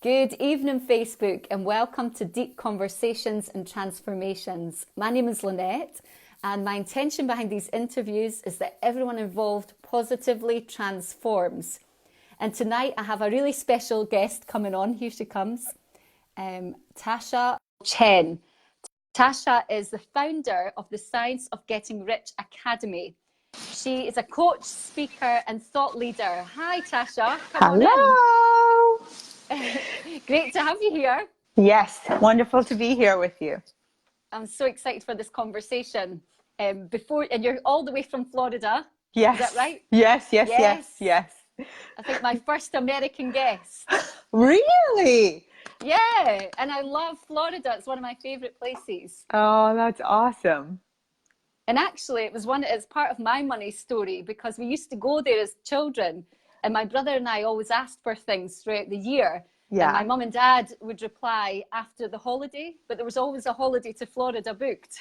Good evening, Facebook, and welcome to Deep Conversations and Transformations. My name is Lynette, and my intention behind these interviews is that everyone involved positively transforms. And tonight I have a really special guest coming on. Here she comes, Tasha Chen. Tasha is the founder of the Science of Getting Rich Academy. She is a coach, speaker, and thought leader. Hi, Tasha. Come on in. Hello. Great to have you here. Yes, wonderful to be here with you. I'm so excited for this conversation. And you're all the way from Florida. Yes. Is that right? Yes. Yes. I think my first American guest. Really? Yeah, and I love Florida. It's one of my favorite places. Oh, that's awesome. And actually, it's part of my money story because we used to go there as children, and my brother and I always asked for things throughout the year. Yeah. And my mum and dad would reply after the holiday, but there was always a holiday to Florida booked.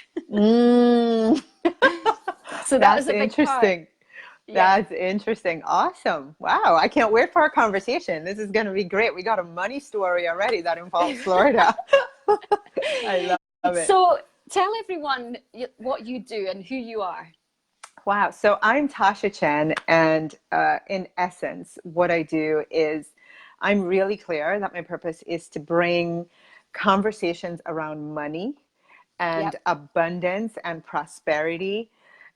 So that was a big interesting. part. Yeah. That's interesting. Awesome. Wow. I can't wait for our conversation. This is going to be great. We got a money story already that involves Florida. I love it. So tell everyone what you do and who you are. Wow. So I'm Tasha Chen, and in essence, what I do is I'm really clear that my purpose is to bring conversations around money and abundance and prosperity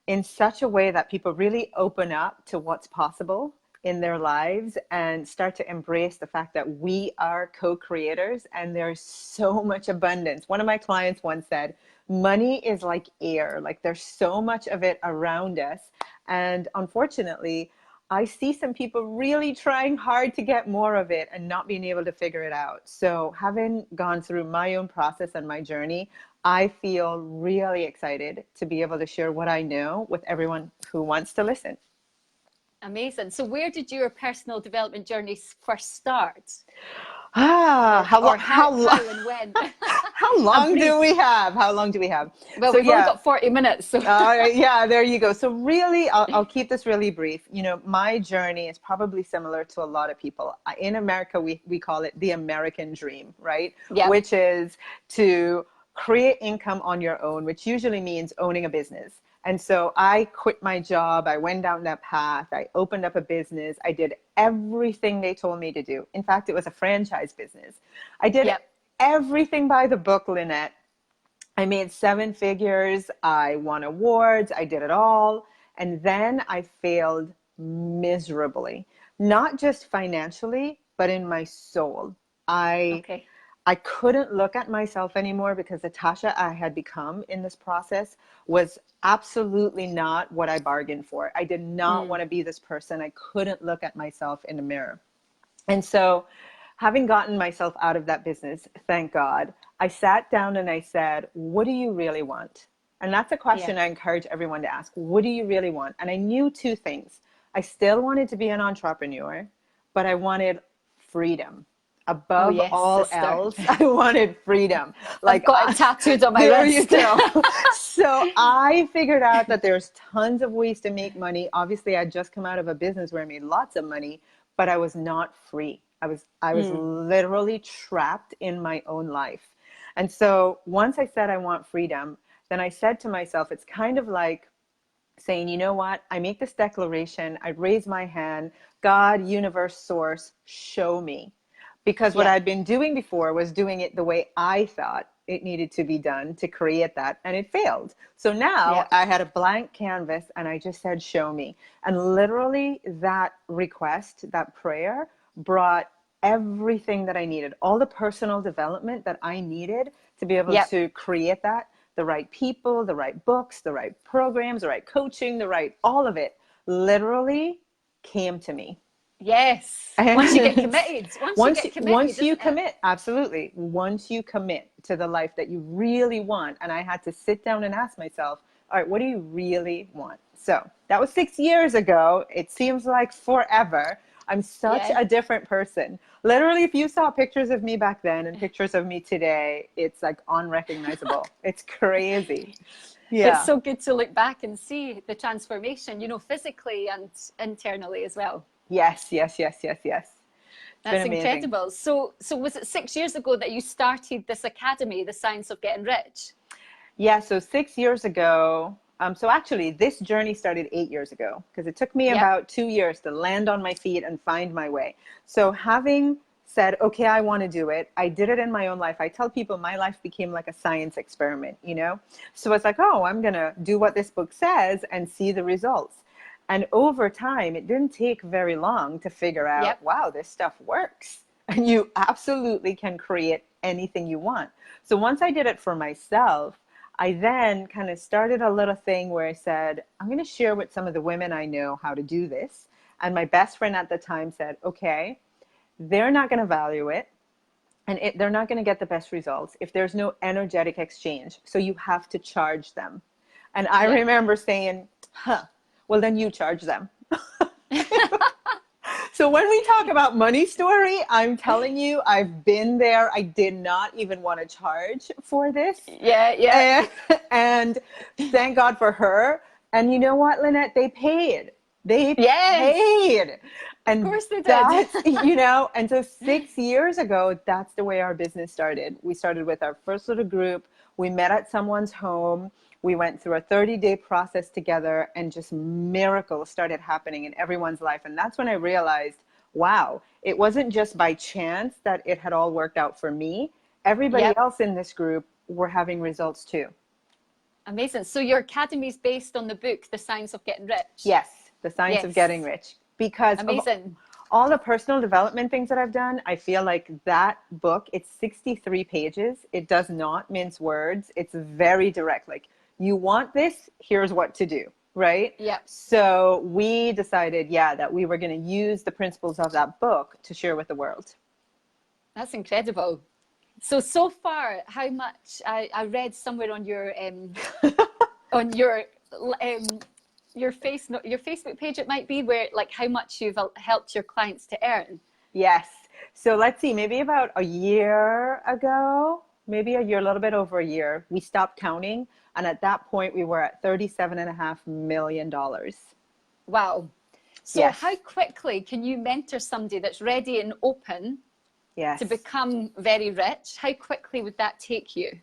in such a way that people really open up to what's possible in their lives and start to embrace the fact that we are co-creators and there's so much abundance. One of my clients once said, money is like air, like there's so much of it around us. And unfortunately, I see some people really trying hard to get more of it and not being able to figure it out. So having gone through my own process and my journey, I feel really excited to be able to share what I know with everyone who wants to listen. Amazing. So where did your personal development journey first start? How long and when? How long do we have? How long do we have? Well, we've only got 40 minutes. So. Yeah, there you go. So really, I'll keep this really brief. You know, my journey is probably similar to a lot of people. In America, we call it the American dream, right? Yeah. Which is to create income on your own, which usually means owning a business. And so I quit my job. I went down that path. I opened up a business. I did everything they told me to do. In fact, it was a franchise business. I did everything by the book, Lynette. I made 7 figures. I won awards. I did it all. And then I failed miserably, not just financially, but in my soul. I couldn't look at myself anymore because the Tasha I had become in this process was absolutely not what I bargained for. I did not want to be this person. I couldn't look at myself in the mirror. And so having gotten myself out of that business, thank God, I sat down and I said, what do you really want? And that's a question I encourage everyone to ask. What do you really want? And I knew 2 things. I still wanted to be an entrepreneur, but I wanted freedom. Above all else, I wanted freedom. Like, I've got it tattooed on my wrist still. So I figured out that there's tons of ways to make money. Obviously, I'd just come out of a business where I made lots of money, but I was not free. I was literally trapped in my own life. And so once I said I want freedom, then I said to myself, it's kind of like saying, you know what? I make this declaration. I raise my hand. God, universe, source, show me. Because what I'd been doing before was doing it the way I thought it needed to be done to create that, and it failed. So now I had a blank canvas and I just said, show me. And literally that request, that prayer brought everything that I needed, all the personal development that I needed to be able to create that, the right people, the right books, the right programs, the right coaching, all of it literally came to me. Yes. Once you get committed. Once you commit, absolutely. Once you commit to the life that you really want. And I had to sit down and ask myself, all right, what do you really want? So that was 6 years ago. It seems like forever. I'm such a different person. Literally, if you saw pictures of me back then and pictures of me today, it's like unrecognizable. It's crazy. Yeah. It's so good to look back and see the transformation, you know, physically and internally as well. Yes. It's been That's amazing. incredible. So was it 6 years ago that you started this academy, The Science of Getting Rich? Yeah, so 6 years ago, so actually this journey started 8 years ago because it took me Yep. about 2 years to land on my feet and find my way. So having said, okay, I want to do it, I did it in my own life. I tell people my life became like a science experiment, you know? So it's like, oh, I'm going to do what this book says and see the results. And over time, it didn't take very long to figure out, Yep. wow, this stuff works. And you absolutely can create anything you want. So once I did it for myself, I then kind of started a little thing where I said, I'm going to share with some of the women I know how to do this. And my best friend at the time said, okay, they're not going to value it and they're not going to get the best results if there's no energetic exchange. So you have to charge them. And I remember saying, well, then you charge them. So when we talk about money story, I'm telling you, I've been there. I did not even want to charge for this. Yeah. And thank God for her. And you know what, Lynette? They paid. They paid. And of course they did. That's, you know, and so 6 years ago, that's the way our business started. We started with our first little group. We met at someone's home. We went through a 30-day process together and just miracles started happening in everyone's life. And that's when I realized, wow, it wasn't just by chance that it had all worked out for me. Everybody else in this group were having results too. Amazing. So your academy is based on the book, The Science of Getting Rich? Yes, The Science of Getting Rich. Because amazing. All the personal development things that I've done, I feel like that book, it's 63 pages. It does not mince words. It's very direct. Like, you want this, here's what to do, right? Yeah. So we decided, that we were going to use the principles of that book to share with the world. That's incredible. So far, how much I read somewhere on your on your Facebook page, it might be, where like how much you've helped your clients to earn. Yes. So let's see, maybe about a year ago, maybe a little bit over a year, we stopped counting. And at that point, we were at $37.5 million. Wow. So how quickly can you mentor somebody that's ready and open to become very rich? How quickly would that take you?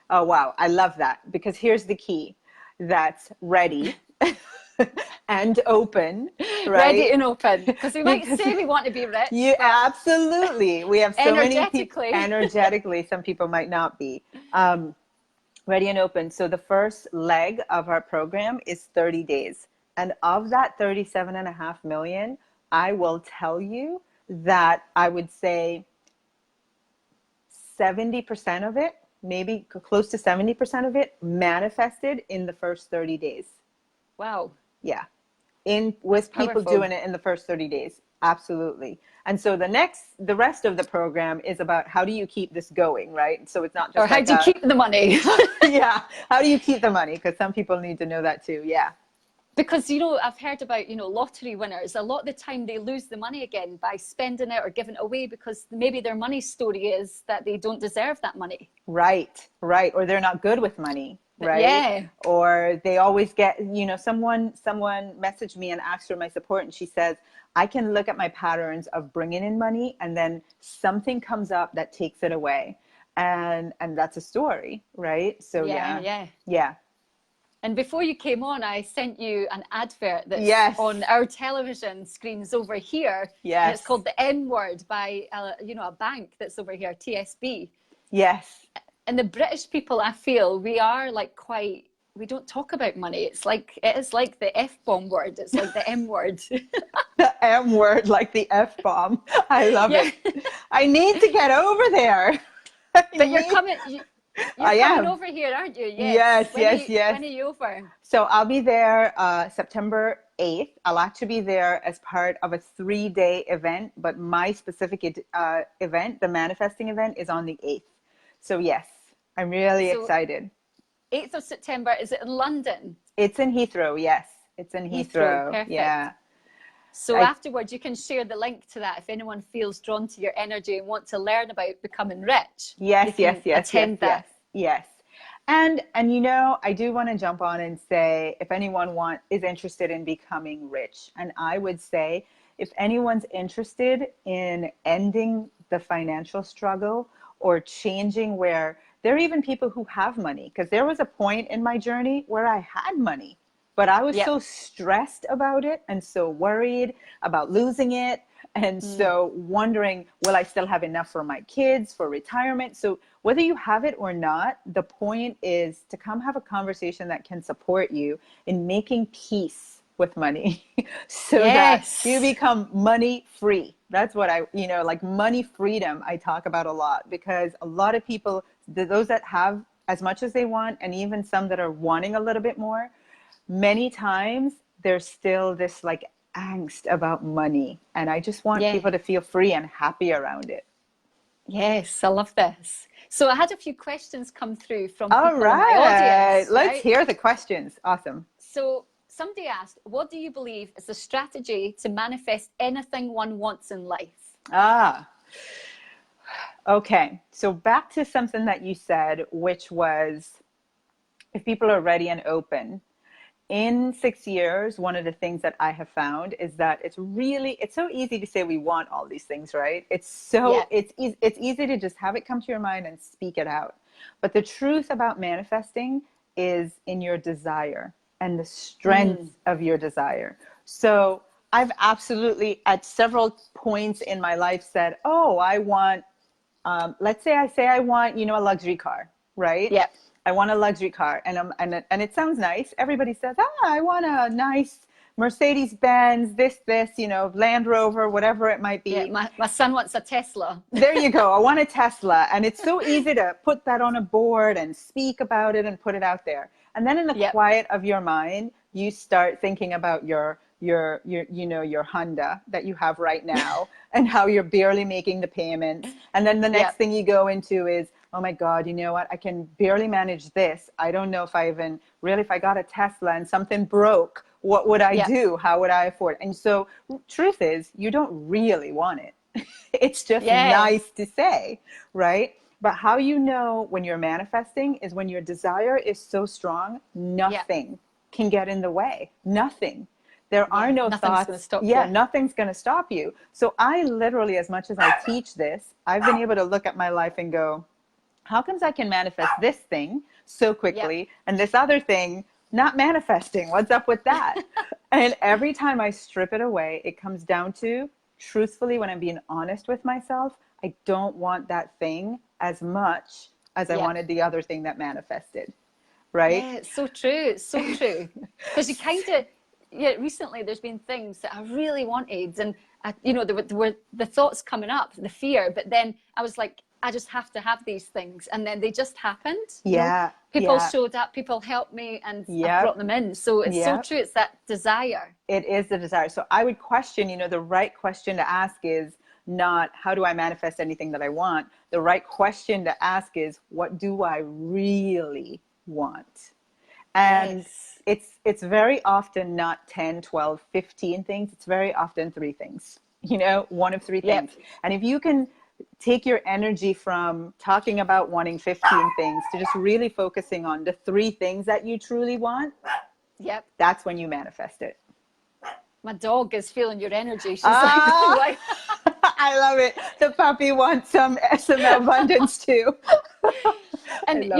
Oh, wow. I love that, because here's the key. That's ready and open, right? Ready and open. Because we might say we want to be rich. Yeah, absolutely. We have so many people. Energetically, some people might not be. Ready and open. So the first leg of our program is 30 days. And of that 37.5 million, I will tell you that I would say 70% of it, maybe close to 70% of it, manifested in the first 30 days. Wow. Yeah. With people doing it in the first 30 days. Absolutely. And so the rest of the program is about how do you keep this going, right? So it's not just, or how do you keep the money? Yeah. How do you keep the money? Because some people need to know that too. Yeah. Because, you know, I've heard about, you know, lottery winners. A lot of the time they lose the money again by spending it or giving it away because maybe their money story is that they don't deserve that money. Right. Or they're not good with money. Right. Yeah. Or they always get, you know, someone messaged me and asked for my support, and she says, I can look at my patterns of bringing in money and then something comes up that takes it away. And that's a story, right? So yeah. And before you came on, I sent you an advert that's on our television screens over here. Yes. And it's called The M Word by, a bank that's over here, TSB. Yes. And the British people, I feel, we are like we don't talk about money. It is like the F-bomb word. It's like the M word. The M word, like the F-bomb. I love it. I need to get over there. But you're coming over here, aren't you? Yes. When are you over? So I'll be there September 8th. I'll actually be there as part of a 3-day event, but my specific event, the manifesting event, is on the 8th. So yes, I'm really excited. 8th of September, is it in London? It's in Heathrow, yes. It's in Heathrow. Perfect. Yeah. So afterwards, you can share the link to that if anyone feels drawn to your energy and want to learn about becoming rich. Yes. Attend that. Yes. And you know, I do want to jump on and say, if anyone is interested in becoming rich, and I would say if anyone's interested in ending the financial struggle or changing where there are even people who have money, because there was a point in my journey where I had money, but I was so stressed about it and so worried about losing it. And so wondering, will I still have enough for my kids, for retirement? So whether you have it or not, the point is to come have a conversation that can support you in making peace with money so that you become money free. That's what like money freedom, I talk about a lot, because a lot of people, those that have as much as they want, and even some that are wanting a little bit more, many times there's still this like angst about money. And I just want people to feel free and happy around it. Yes, I love this. So I had a few questions come through from people All right. in my audience. Let's hear the questions. Awesome. So somebody asked, what do you believe is the strategy to manifest anything one wants in life? Okay. So back to something that you said, which was if people are ready and open. In 6 years, one of the things that I have found is that it's so easy to say we want all these things, right? It's easy to just have it come to your mind and speak it out. But the truth about manifesting is in your desire and the strength of your desire. So I've absolutely at several points in my life said, oh, I want, let's say I want, a luxury car, right? Yeah. I want a luxury car, and it sounds nice. Everybody says, I want a nice Mercedes Benz, this, Land Rover, whatever it might be. Yeah, my son wants a Tesla. There you go. I want a Tesla. And it's so easy to put that on a board and speak about it and put it out there. And then in the quiet of your mind, you start thinking about your Honda that you have right now and how you're barely making the payments. And then the next thing you go into is, oh my God, you know what? I can barely manage this. I don't know if if I got a Tesla and something broke, what would I do? How would I afford it? And so truth is, you don't really want it. It's just nice to say, right? But how you know when you're manifesting is when your desire is so strong, nothing can get in the way. Nothing. There are no thoughts. Nothing's going to stop you. So I literally, as much as I teach this, I've been able to look at my life and go, how comes I can manifest this thing so quickly and this other thing not manifesting? What's up with that? And every time I strip it away, it comes down to, truthfully, when I'm being honest with myself, I don't want that thing as much as I wanted the other thing that manifested. Right? Yeah, it's so true. It's so true. Because you kind of, recently there's been things that I really wanted, and there were the thoughts coming up, the fear, but then I was like, I just have to have these things, and then they just happened. People showed up, people helped me, and I brought them in. So it's so true. It's that desire. It is the desire. So I would question, the right question to ask is not how do I manifest anything that I want? The right question to ask is, what do I really want? And it's very often not 10, 12, 15 things. It's very often 3 things, one of 3 things. And if you can take your energy from talking about wanting 15 things to just really focusing on the 3 things that you truly want, that's when you manifest it. My dog is feeling your energy. She's like, I love it. The puppy wants some abundance too. And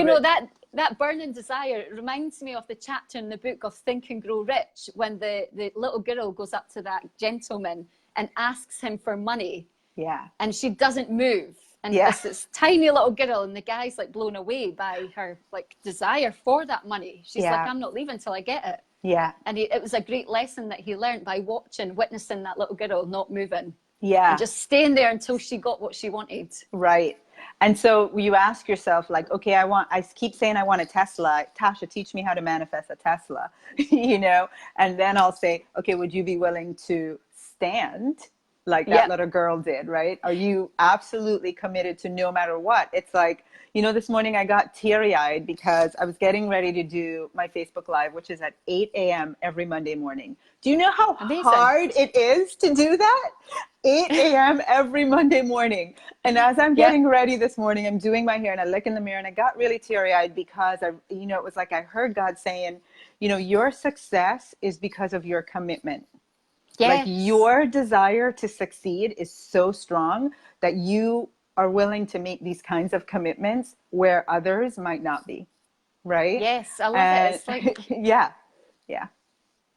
that burning desire reminds me of the chapter in the book of Think and Grow Rich, when the little girl goes up to that gentleman and asks him for money. Yeah. And she doesn't move. And it's this tiny little girl, and the guy's like blown away by her like desire for that money. She's like, I'm not leaving till I get it. Yeah. And it was a great lesson that he learned by witnessing that little girl not moving. Yeah. And just staying there until she got what she wanted. Right. And so you ask yourself, like, okay, I keep saying I want a Tesla. Tasha, teach me how to manifest a Tesla, and then I'll say, okay, would you be willing to stand like that little girl did, right? Are you absolutely committed to no matter what? It's like, this morning I got teary-eyed because I was getting ready to do my Facebook Live, which is at 8 a.m. every Monday morning. Do you know how hard it is to do that? 8 a.m. every Monday morning. And as I'm getting ready this morning, I'm doing my hair and I look in the mirror and I got really teary-eyed because it was like I heard God saying, your success is because of your commitment. Like Yes. your desire to succeed is so strong that you are willing to make these kinds of commitments where others might not be, right? Yes, I love it. And It's like, yeah, yeah,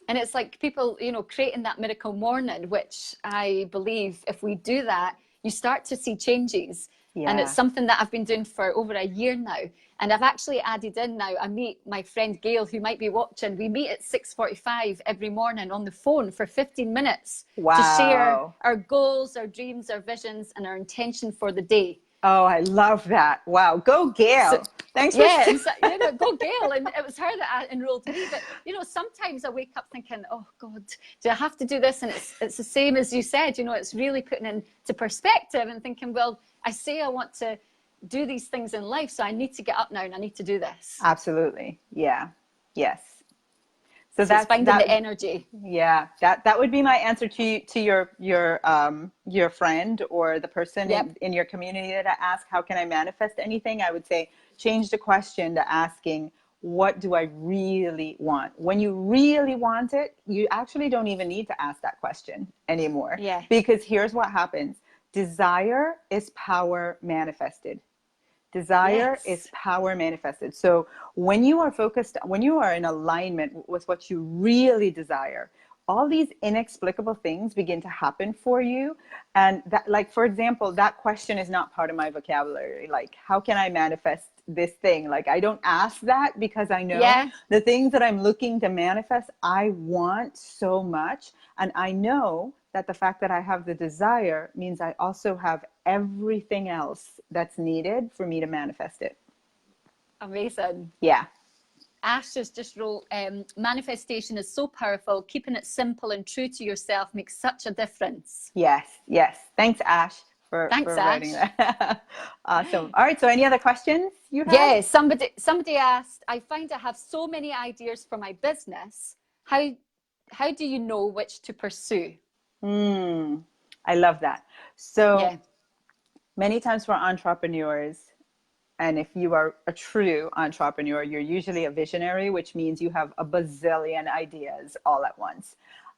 and it's like people, creating that miracle morning, which I believe if we do that, you start to see changes. And it's yeah. something that I've been doing for over a year now. And I've actually added in now, I meet my friend Gail, who might be watching. We meet at 6:45 every morning on the phone for 15 minutes to share Wow. our goals, our dreams, our visions, and our intention for the day. Oh, I love that. Wow. Go, So, Gail. Thanks for yeah, sharing. and so, go Gail, and it was her that enrolled me. But sometimes I wake up thinking, oh God, do I have to do this? And it's the same as you said. It's really putting into perspective and thinking, well, I say I want to do these things in life, so I need to get up now and I need to do this. Absolutely. Yeah. Yes. So So it's that's finding the that. energy. Yeah, that would be my answer to your friend or the person Yep. in your community that ask, how can I manifest anything? I would say change the question to asking, what do I really want? When you really want it, you actually don't even need to ask that question anymore, Yeah. because here's what happens. Desire is power manifested. Desire is Yes. power manifested. So when you are focused, when you are in alignment with what you really desire, all these inexplicable things begin to happen for you. And that, like, for example, that question is not part of my vocabulary. Like, how can I manifest this thing? Like, I don't ask that because I know Yeah. the things that I'm looking to manifest, I want so much. And I know that the fact that I have the desire means I also have everything else that's needed for me to manifest it. Amazing. Yeah. Ash just wrote, manifestation is so powerful. Keeping it simple and true to yourself makes such a difference. Yes. Yes. Thanks, Ash, Thanks, for writing Ash. that. Awesome. All right. So any other questions you have? Yeah, somebody asked, I find I have so many ideas for my business. How do you know which to pursue? I love that. So Yeah, many times for entrepreneurs, and if you are a true entrepreneur, you're usually a visionary, which means you have a bazillion ideas all at once.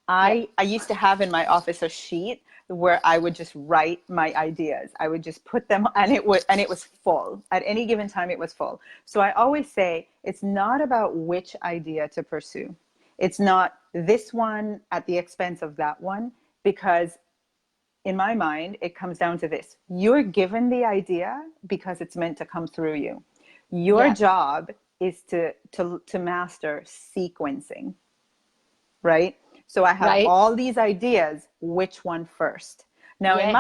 yeah, I used to have in my office a sheet where I would just write my ideas. I would just put them, and it was full. At any given time it was full. So I always say it's not about which idea to pursue. It's not this one at the expense of that one, because in my mind, it comes down to this. You're given the idea because it's meant to come through you. Your yeah, job is to master sequencing, right? So I have right. all these ideas. Which one first? Now, in Yes.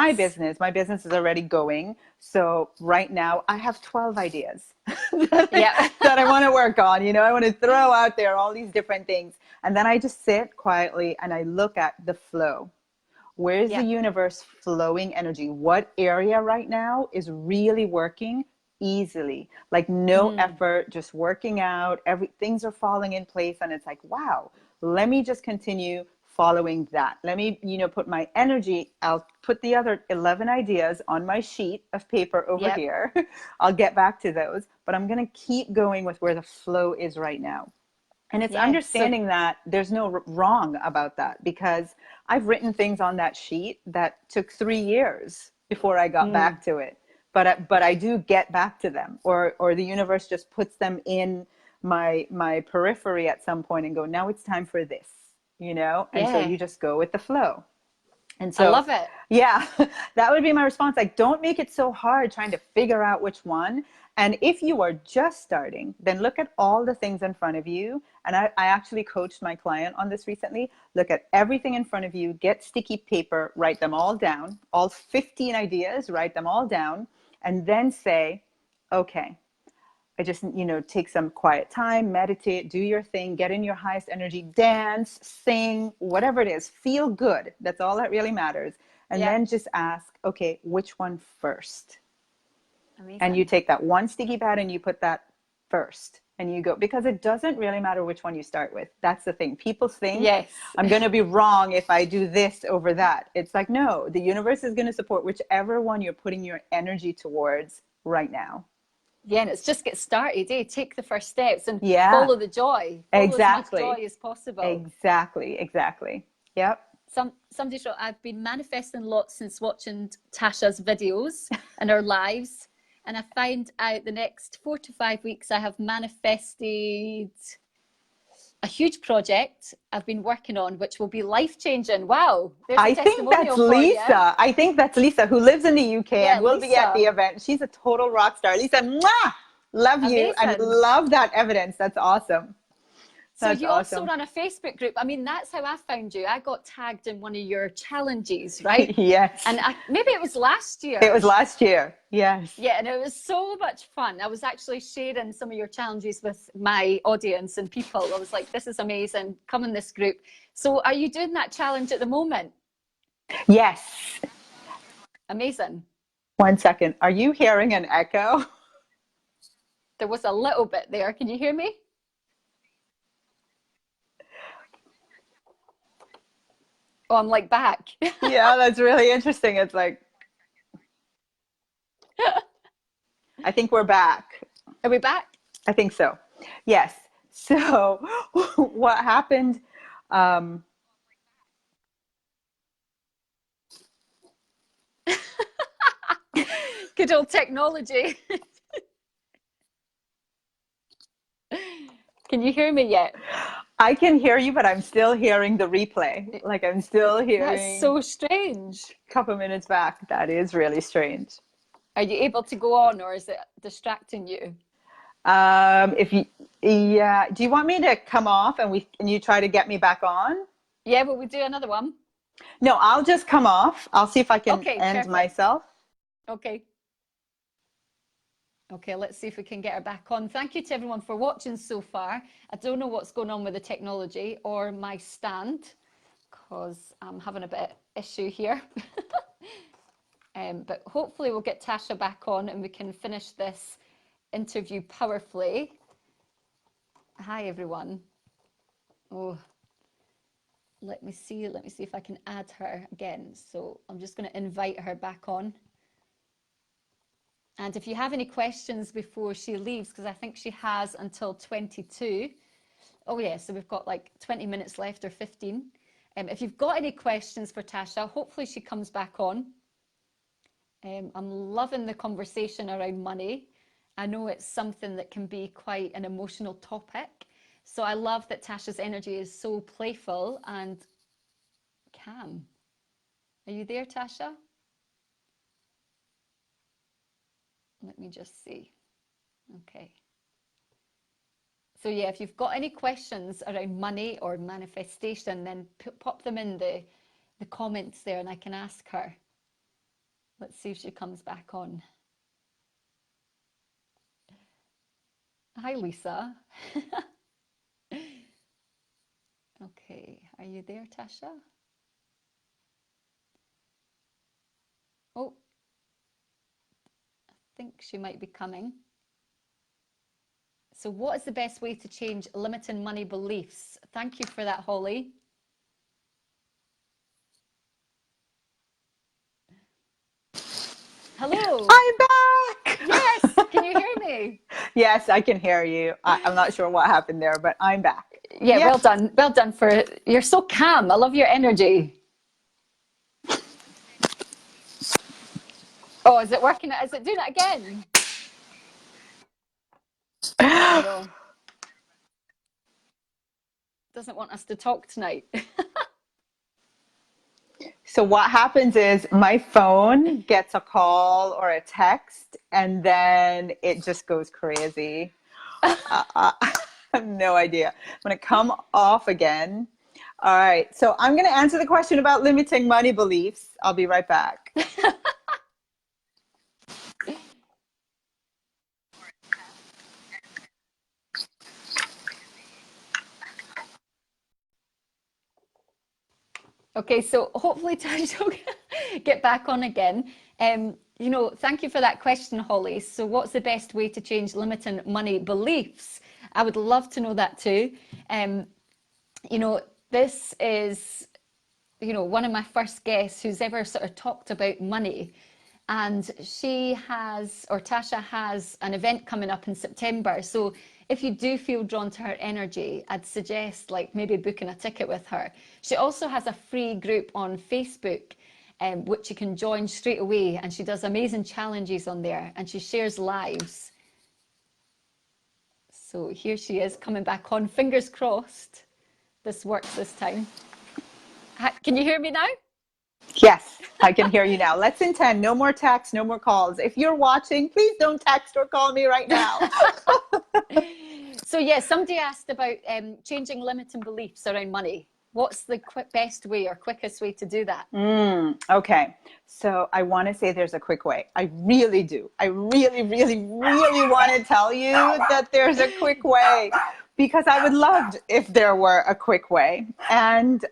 my business is already going. So right now I have 12 ideas that Yeah. I want to work on. I want to throw out there all these different things. And then I just sit quietly and I look at the flow. Where is the Yeah. universe flowing energy? What area right now is really working easily? Like no Mm. effort, just working out. Things are falling in place, and it's like, wow, let me just continue following that. Let me, put my energy. I'll put the other 11 ideas on my sheet of paper over Yep. here. I'll get back to those, but I'm going to keep going with where the flow is right now. And it's Yes. So understanding that there's no wrong about that, because I've written things on that sheet that took 3 years before I got mm, back to it. But I do get back to them, or the universe just puts them in my periphery at some point and go, now it's time for this. And so yeah. you just go with the flow. And I so, love it. yeah, that would be my response. Like, don't make it so hard trying to figure out which one. And if you are just starting, then look at all the things in front of you. And I actually coached my client on this recently. Look at everything in front of you, get sticky paper, write them all down, all 15 ideas, write them all down, and then say, okay, I just, take some quiet time, meditate, do your thing, get in your highest energy, dance, sing, whatever it is, feel good. That's all that really matters. And Yeah. then just ask, okay, which one first? And you Amazing. take that one sticky pad and you put that first. And you go, because it doesn't really matter which one you start with. That's the thing. People think Yes. I'm going to be wrong if I do this over that. It's like, no, the universe is going to support whichever one you're putting your energy towards right now. Yeah, and it's just get started, eh? Take the first steps and Yeah, follow the joy. Follow as much joy exactly. as possible. Exactly. Exactly. Yep. Somebody wrote, I've been manifesting lots since watching Tasha's videos and our lives. And I find out the next 4 to 5 weeks, I have manifested a huge project I've been working on, which will be life-changing. Wow, there's a testimonial for you. I think that's Lisa, who lives in the UK and will be at the Lisa. event. She's a total rock star. Lisa, mwah! Love you and Amazing. love that evidence. That's awesome. So That's you awesome. also run a Facebook group. I mean, that's how I found you. I got tagged in one of your challenges, right? Yes. And maybe it was last year. It was last year. Yes. Yeah, and it was so much fun. I was actually sharing some of your challenges with my audience and people. I was like, this is amazing. Come in this group. So are you doing that challenge at the moment? Yes. Amazing. 1 second. Are you hearing an echo? There was a little bit there. Can you hear me? Oh, I'm like back. Yeah, that's really interesting. It's like, I think we're back. Are we back? I think so. Yes. So what happened? Good old technology. Can you hear me yet? I can hear you, but I'm still hearing the replay. Like I'm still hearing. That's so strange. A couple minutes back. That is really strange. Are you able to go on, or is it distracting you? If you, yeah. Do you want me to come off and you try to get me back on? Yeah, but we do another one. No, I'll just come off. I'll see if I can Okay, end perfect. myself. Okay. Okay, let's see if we can get her back on. Thank you to everyone for watching so far. I don't know what's going on with the technology or my stand, because I'm having a bit of issue here. But hopefully we'll get Tasha back on and we can finish this interview powerfully. Hi, everyone. Oh, let me see if I can add her again. So I'm just going to invite her back on. And if you have any questions before she leaves, because I think she has until 22. Oh yeah, so we've got like 20 minutes left or 15. If you've got any questions for Tasha, hopefully she comes back on. I'm loving the conversation around money. I know it's something that can be quite an emotional topic. So I love that Tasha's energy is so playful and calm. Are you there, Tasha? Let me just see. Okay. So yeah, if you've got any questions around money or manifestation, then pop them in the comments there and I can ask her. Let's see if she comes back on. Hi, Lisa. Okay, are you there, Tasha? Oh, I think she might be coming. So what is the best way to change limiting money beliefs? Thank you for that, Holly. Hello. I'm back. Yes. Can you hear me? Yes, I can hear you. I'm not sure what happened there, but I'm back. Yeah, well done. Well done for, you're so calm. I love your energy. Oh, is it working? Is it doing it again? Oh, no. Doesn't want us to talk tonight. So what happens is my phone gets a call or a text and then it just goes crazy. I have no idea. I'm going to come off again. All right. So I'm going to answer the question about limiting money beliefs. I'll be right back. Okay, so hopefully Tasha will get back on again. You know, thank you for that question, Holly. So what's the best way to change limiting money beliefs? I would love to know that too. You know, this is, you know, one of my first guests who's ever sort of talked about money. and she has, or Tasha has, an event coming up in September. So if you do feel drawn to her energy, I'd suggest like maybe booking a ticket with her. She also has a free group on Facebook, which you can join straight away, and she does amazing challenges on there, and she shares lives. So here she is coming back on. Fingers crossed this works this time. Can you hear me now? Yes, I can hear you now. Let's intend no more texts, no more calls. If you're watching, please don't text or call me right now. So yeah, somebody asked about changing limiting beliefs around money. What's the best way or quickest way to do that? Okay, so I want to say there's a quick way. I really do. I really, really, really want to tell you that there's a quick way, because I would love if there were a quick way. And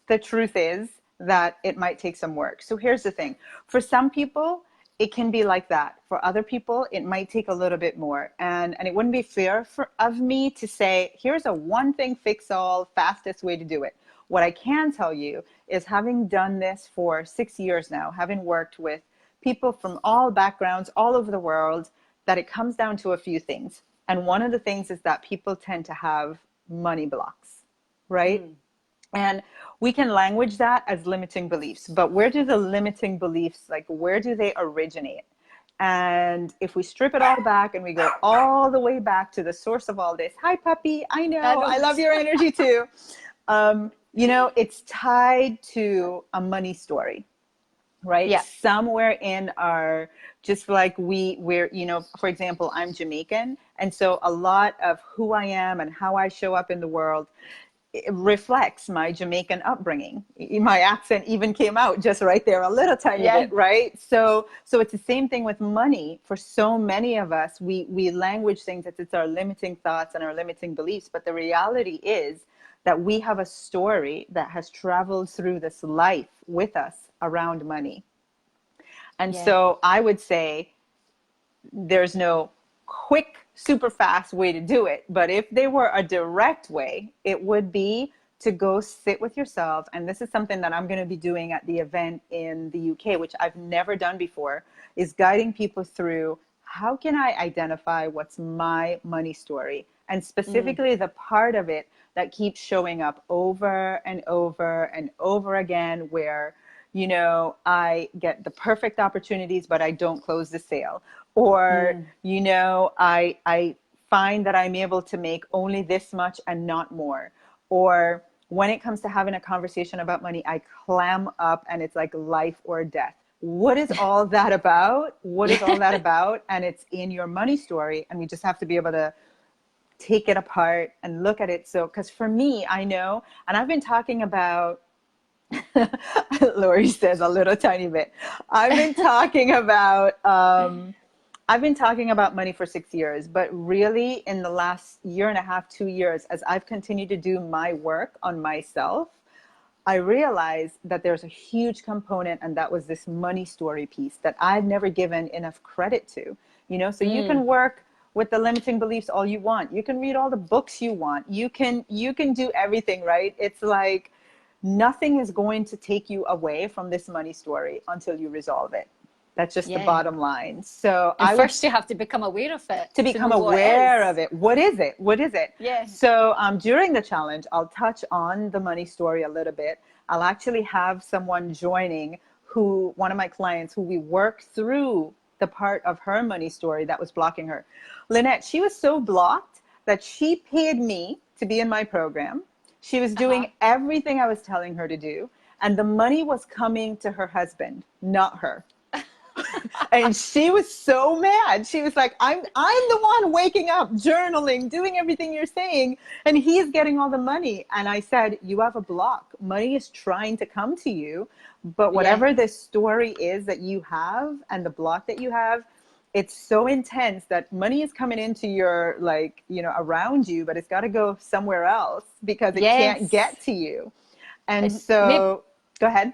the truth is that it might take some work. So here's the thing. For some people, it can be like that. For other people, it might take a little bit more. And it wouldn't be fair of me to say, here's a one thing fix all, fastest way to do it. What I can tell you is, having done this for 6 years now, having worked with people from all backgrounds all over the world, that it comes down to a few things. And one of the things is that people tend to have money blocks, right? And we can language that as limiting beliefs, but where do the limiting beliefs, like where do they originate? And if we strip it all back and we go all the way back to the source of all this, hi puppy, I know, I love your energy too. You know, it's tied to a money story, right? Yeah. Somewhere in our, just like we're, you know, for example, I'm Jamaican. And so a lot of who I am and how I show up in the world, it reflects my Jamaican upbringing. My accent even came out just right there a little tiny bit, right? So it's the same thing with money. For so many of us, we language things that it's our limiting thoughts and our limiting beliefs. But the reality is that we have a story that has traveled through this life with us around money. And so I would say there's no quick, super fast way to do it. But if there were a direct way, it would be to go sit with yourself. And this is something that I'm going to be doing at the event in the UK, which I've never done before, is guiding people through, how can I identify what's my money story? And specifically the part of it that keeps showing up over and over and over again, where, you know, I get the perfect opportunities, but I don't close the sale. Or, you know, I find that I'm able to make only this much and not more. Or when it comes to having a conversation about money, I clam up and it's like life or death. What is all that about? What is all that about? And it's in your money story. And we just have to be able to take it apart and look at it. So, because for me, I know, and I've been talking about, Lori says a little tiny bit. I've been talking about money for 6 years, but really in the last year and a half, 2 years, as I've continued to do my work on myself, I realized that there's a huge component, and that was this money story piece that I've never given enough credit to. You know, so you can work with the limiting beliefs all you want. You can read all the books you want. You can do everything, right? It's like nothing is going to take you away from this money story until you resolve it. That's just the bottom line. So first you have to become aware of it. To become aware of it. What is it? What is it? Yeah. So during the challenge, I'll touch on the money story a little bit. I'll actually have someone joining one of my clients, who we work through the part of her money story that was blocking her. Lynette, she was so blocked that she paid me to be in my program. She was doing everything I was telling her to do. And the money was coming to her husband, not her. And she was so mad. She was like, I'm the one waking up, journaling, doing everything you're saying, and he's getting all the money. And I said, you have a block. Money is trying to come to you, but whatever the story is that you have and the block that you have, it's so intense that money is coming into your, like, you know, around you, but it's got to go somewhere else because it can't get to you. And so, go ahead.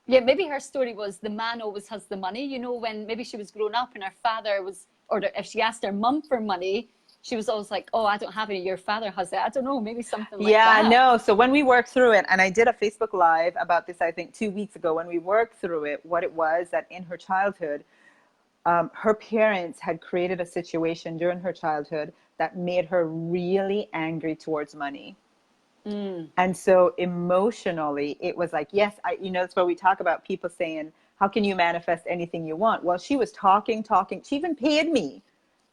Yeah, maybe her story was the man always has the money. You know, when maybe she was growing up and her father was, or if she asked her mum for money, she was always like, oh, I don't have any, your father has it. I don't know, maybe something like Yeah, that. no. So when we worked through it, and I did a Facebook Live about this, I think 2 weeks ago, when we worked through it, what it was that in her childhood, her parents had created a situation during her childhood that made her really angry towards money. And so emotionally, it was like, yes, that's where we talk about people saying, how can you manifest anything you want? Well, she was talking. She even paid me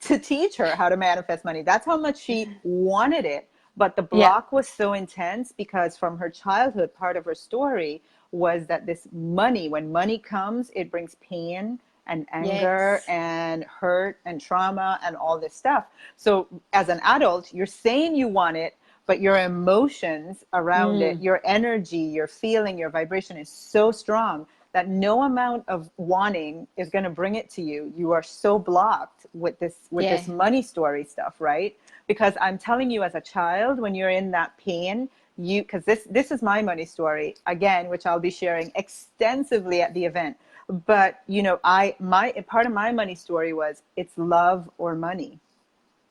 to teach her how to manifest money. That's how much she wanted it. But the Yeah. block was so intense because from her childhood, part of her story was that this money, when money comes, it brings pain and anger Yes. and hurt and trauma and all this stuff. So as an adult, you're saying you want it, but your emotions around it, your energy, your feeling, your vibration is so strong that no amount of wanting is going to bring it to you. You are so blocked with this money story stuff, right? Because I'm telling you, as a child, when you're in that pain, because this is my money story again, which I'll be sharing extensively at the event. But my part of my money story was, it's love or money.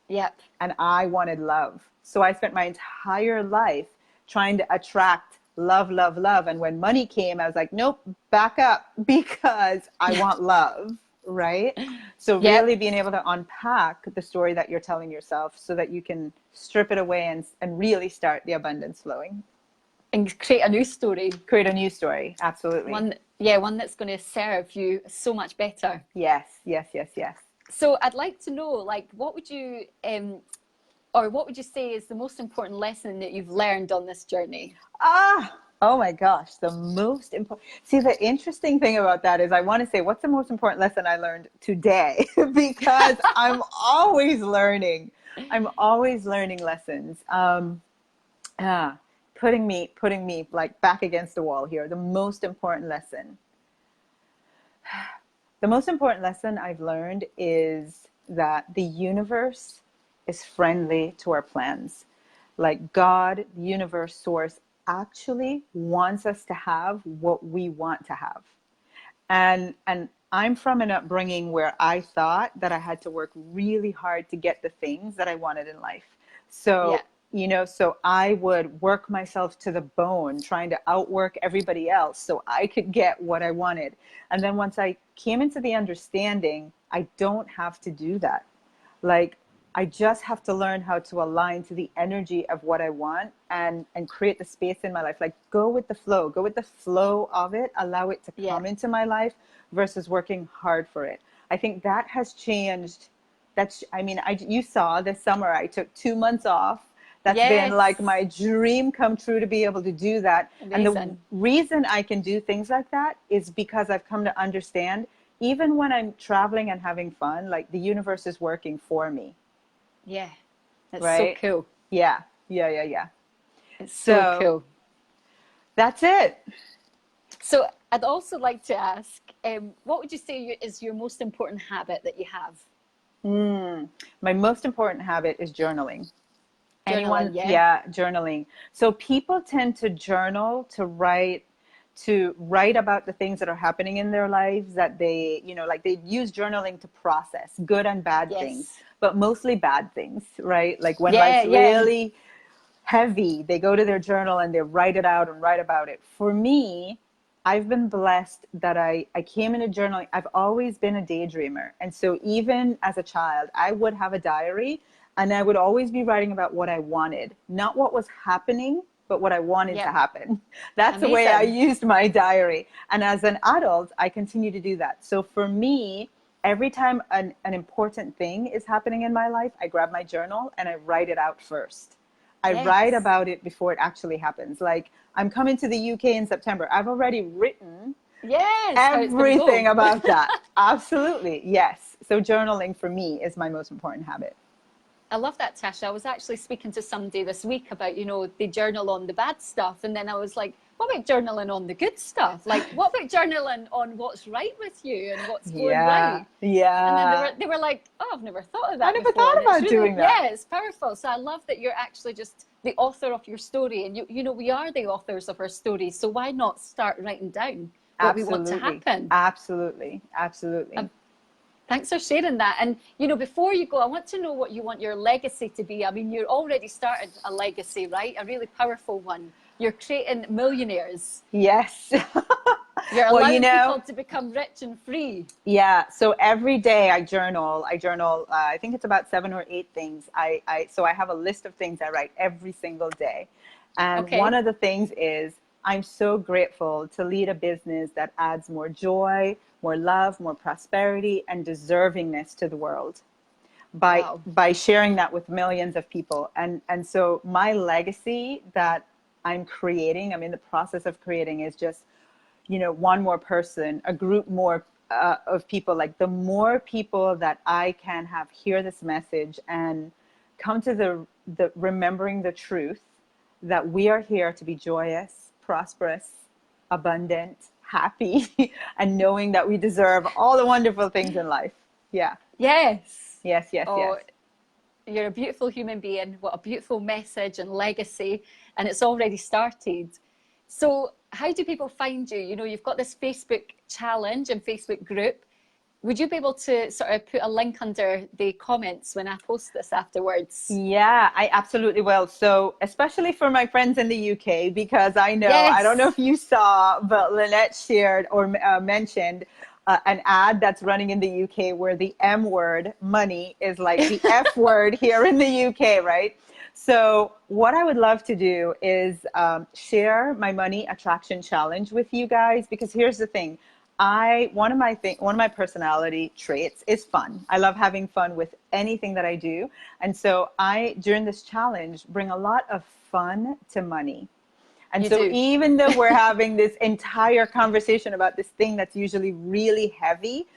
Yep. And I wanted love. So I spent my entire life trying to attract love, love, love. And when money came, I was like, nope, back up, because I want love, right? So really being able to unpack the story that you're telling yourself so that you can strip it away and really start the abundance flowing. And create a new story. Create a new story. Absolutely. One that's going to serve you so much better. Yes, yes, yes, yes. So I'd like to know, like, what would you say is the most important lesson that you've learned on this journey? Oh my gosh, the most important. See, the interesting thing about that is I want to say, what's the most important lesson I learned today? Because I'm always learning. I'm always learning lessons. Putting me like back against the wall here. The most important lesson. The most important lesson I've learned is that the universe is friendly to our plans. Like God, the universe, source actually wants us to have what we want to have. And I'm from an upbringing where I thought that I had to work really hard to get the things that I wanted in life. So, so I would work myself to the bone trying to outwork everybody else so I could get what I wanted. And then once I came into the understanding, I don't have to do that. Like, I just have to learn how to align to the energy of what I want and create the space in my life. Like, go with the flow of it, allow it to come into my life versus working hard for it. I think that has changed. You saw this summer, I took 2 months off. That's been like my dream come true to be able to do that. Amazing. And the reason I can do things like that is because I've come to understand, even when I'm traveling and having fun, like the universe is working for me. Yeah. That's right? so cool. Yeah. It's so cool. That's it. So I'd also like to ask, what would you say is your most important habit that you have? My most important habit is journaling. Journaling. So people tend to journal, to write about the things that are happening in their lives, that they, like they use journaling to process good and bad things, but mostly bad things, right? Like when life's really heavy, they go to their journal and they write it out and write about it. For me, I've been blessed that I came into journaling. I've always been a daydreamer. And so even as a child, I would have a diary and I would always be writing about what I wanted, not what was happening, but what I wanted to happen. That's the way I used my diary. And as an adult, I continue to do that. So for me, every time an important thing is happening in my life, I grab my journal and I write it out first. I write about it before it actually happens. Like, I'm coming to the UK in September. I've already written everything about that. Absolutely. Yes. So journaling for me is my most important habit. I love that, Tasha. I was actually speaking to somebody this week about, they journal on the bad stuff. And then I was like, what about journaling on the good stuff? Like, what about journaling on what's right with you and what's going right? Yeah. And then they were like, oh, I've never thought of that I never thought about doing that. Yeah, it's powerful. So I love that you're actually just the author of your story. And, we are the authors of our stories. So why not start writing down what we want to happen? Absolutely. Thanks for sharing that. And, you know, before you go, I want to know what you want your legacy to be. I mean, you're already started a legacy, right? A really powerful one. You're creating millionaires. Yes. You're Well, allowing people to become rich and free. Yeah. So every day I journal. I think it's about 7 or 8 things. So I have a list of things I write every single day. And one of the things is I'm so grateful to lead a business that adds more joy, more love, more prosperity, and deservingness to the world by sharing that with millions of people. And so my legacy that I'm creating, I'm in the process of creating, is just, you know, one more person, a group more of people. Like, the more people that I can have hear this message and come to the remembering the truth that we are here to be joyous, prosperous, abundant, happy, and knowing that we deserve all the wonderful things in life. Yeah. Yes. Yes, yes, yes. You're a beautiful human being. What a beautiful message and legacy. And it's already started. So how do people find you? You know, you've got this Facebook challenge and Facebook group. Would you be able to sort of put a link under the comments when I post this afterwards? Yeah, I absolutely will. So especially for my friends in the UK, because I know, I don't know if you saw, but Lynette shared or mentioned an ad that's running in the UK where the M word, money, is like the F word here in the UK, right? So what I would love to do is share my money attraction challenge with you guys, because here's the thing. One of my personality traits is fun. I love having fun with anything that I do. And so during this challenge, bring a lot of fun to money. And so even though we're having this entire conversation about this thing that's usually really heavy,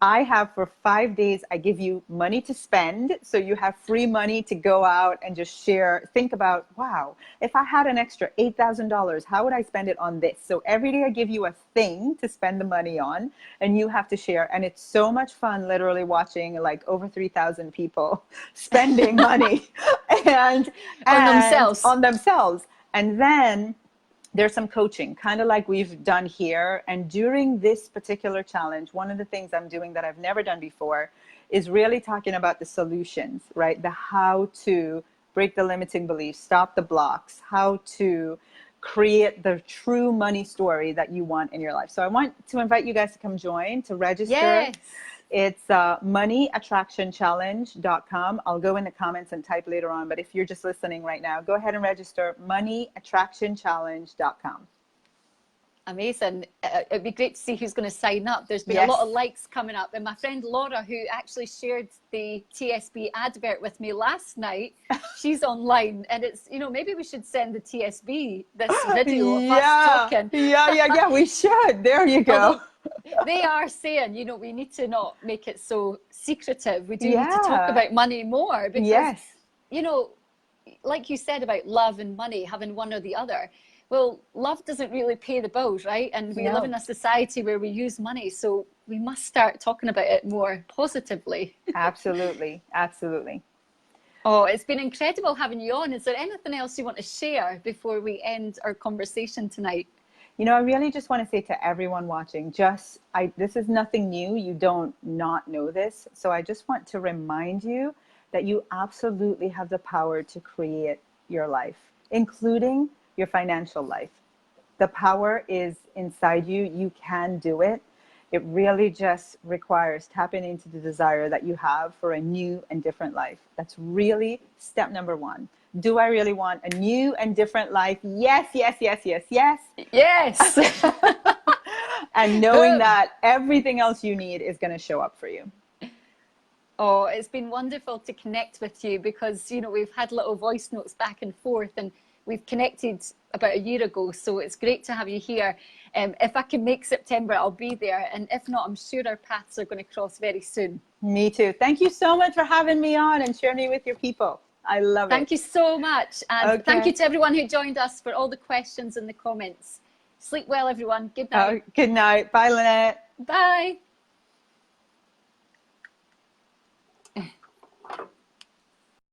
I have for 5 days, I give you money to spend. So you have free money to go out and just share. Think about, wow, if I had an extra $8,000, how would I spend it on this? So every day I give you a thing to spend the money on, and you have to share. And it's so much fun, literally watching like over 3,000 people spending money and on themselves. And then there's some coaching, kind of like we've done here. And during this particular challenge, one of the things I'm doing that I've never done before is really talking about the solutions, right? The how to break the limiting beliefs, stop the blocks, how to create the true money story that you want in your life. So I want to invite you guys to come join, to register. Yes. It's moneyattractionchallenge.com. I'll go in the comments and type later on, but if you're just listening right now, go ahead and register, moneyattractionchallenge.com. Amazing. It'd be great to see who's going to sign up. There's been a lot of likes coming up. And my friend Laura, who actually shared the TSB advert with me last night, she's online. And it's, you know, maybe we should send the TSB this video of us talking. Yeah, we should. There you go. Although they are saying, you know, we need to not make it so secretive. We do need to talk about money more because, you know, like you said about love and money, having one or the other. Well, love doesn't really pay the bills, right? And we live in a society where we use money. So we must start talking about it more positively. Absolutely. Absolutely. Oh, it's been incredible having you on. Is there anything else you want to share before we end our conversation tonight? You know, I really just want to say to everyone watching, this is nothing new. You don't not know this. So I just want to remind you that you absolutely have the power to create your life, including your financial life. The power is inside you. You can do it. It really just requires tapping into the desire that you have for a new and different life. That's really step number one. Do I really want a new and different life? Yes, yes, yes, yes, yes. Yes. And knowing that everything else you need is going to show up for you. Oh, it's been wonderful to connect with you because, you know, we've had little voice notes back and forth and we've connected about a year ago. So it's great to have you here. If I can make September, I'll be there. And if not, I'm sure our paths are going to cross very soon. Me too. Thank you so much for having me on and sharing me with your people. I love it. Thank you so much. And thank you to everyone who joined us for all the questions and the comments. Sleep well, everyone. Good night. Good night. Bye, Lynette. Bye.